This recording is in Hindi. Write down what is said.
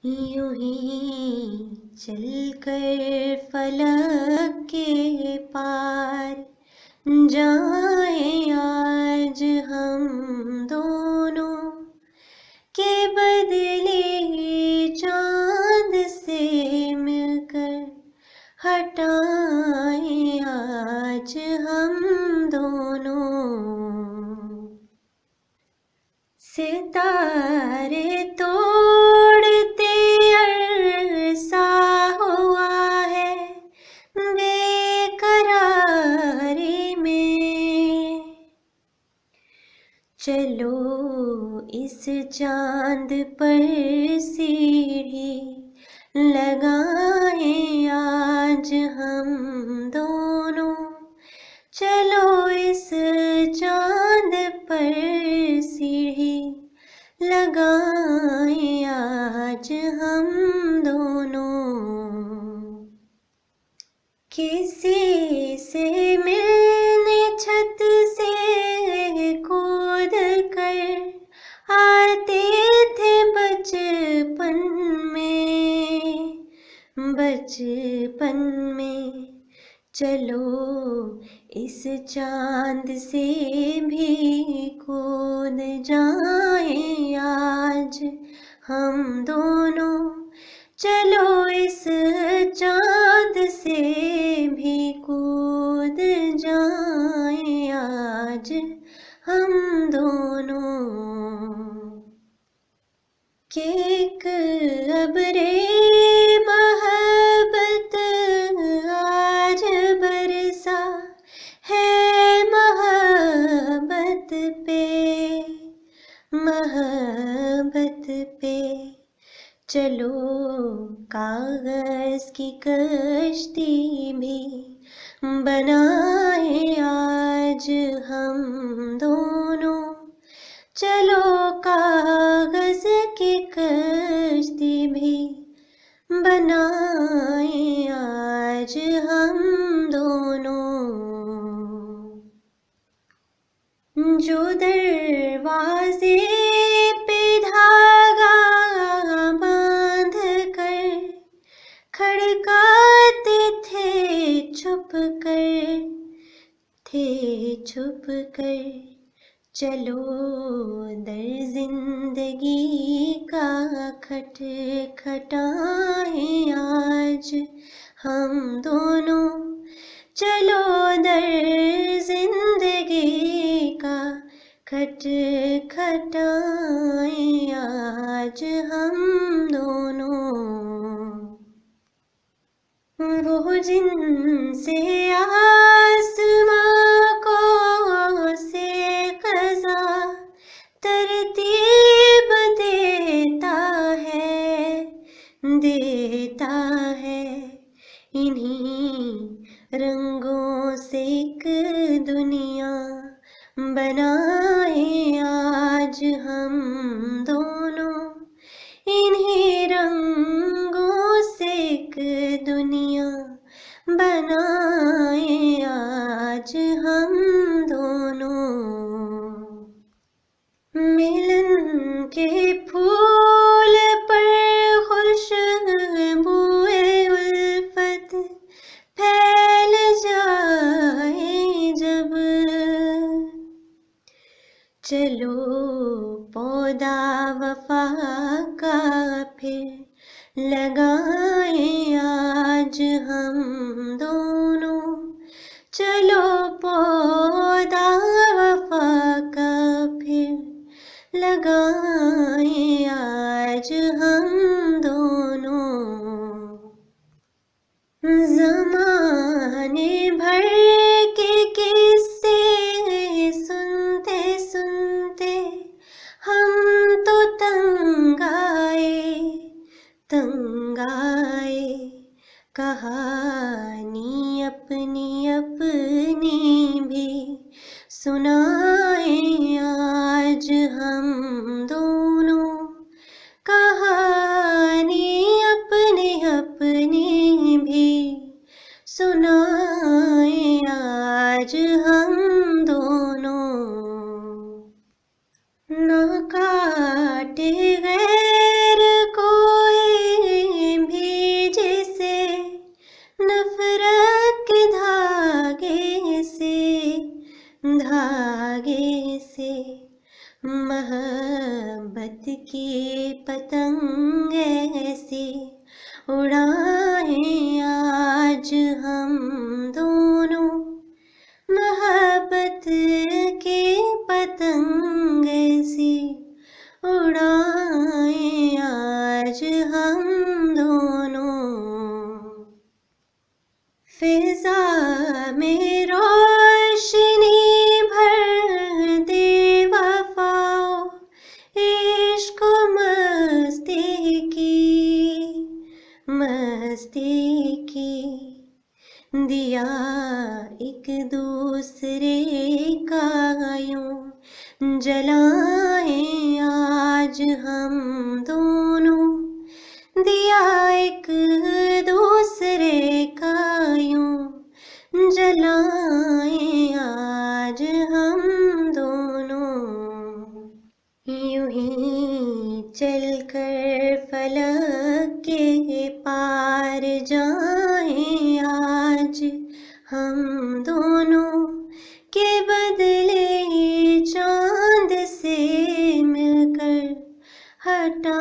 यूं ही चलकर फलक के पार जाएं आज हम दोनों, के बदले चांद से मिलकर हटाएं आज हम दोनों। सितारे तोड़ते अरसा हुआ है बेकरारी में, चलो इस चांद पर सीढ़ी लगाएं आज हम दोनों, चलो इस चांद पर सीढ़ी लगाएं आज हम दोनों। किसी से मिलने छत से कूद कर आते थे बचपन में, चलो इस चांद से भी कूद जाएं आज हम दोनों, चलो इस चांद से भी कूद जाएं आज हम दोनों। केक अबरे मोहब्बत आज बरसा है मोहब्बत पे, चलो कागज की कश्ती भी बनाए आज हम दोनों, चलो कागज की कश्ती भी बनाए आज हम दोनों। जो दरवाजे पे धागा बांध कर खड़काते थे छुप कर, चलो दर जिंदगी का खटखटाएं आज हम दोनों, चलो दर जिंदगी का खटखटाएं आज हम दोनों। वो जिनसे आसमां को से क़ज़ा तरतीब देता है, इन्हीं रंगों से एक दुनिया बनाए आज हम दोनों, इन्हीं रंगों से एक दुनिया बनाए आज हम दोनों। मिलन के फूल पर खुशबुए उल्फत फैल जाए जब, चलो पौधा वफा का फिर लगाएं आज हम दोनों, चलो पौधा वफा का फिर लगाएं आज हम दोनों। ज़माने भर के किस्से सुनते सुनते हम तो तंग आए, कहानी अपनी भी सुनाए आज हम दोनों, कहानी अपनी भी सुनाए आज हम दोनों। न काटे गैर कोई पतंग ऐसी उड़ाएं आज हम दोनों। मोहब्बत के पतंग ऐसी उड़ाएं आज हम दोनों। फिजा में रोशनी भर दे वफाओ इश्क मस्ती की दिया एक दूसरे का यूं जलाएं आज हम दोनों। दिया एक दूसरे का यूं जलाएं आज हम दोनों। यूं ही चलकर फलक के पार जाएं आज हम दोनों। के बदले चांद से मिलकर हटा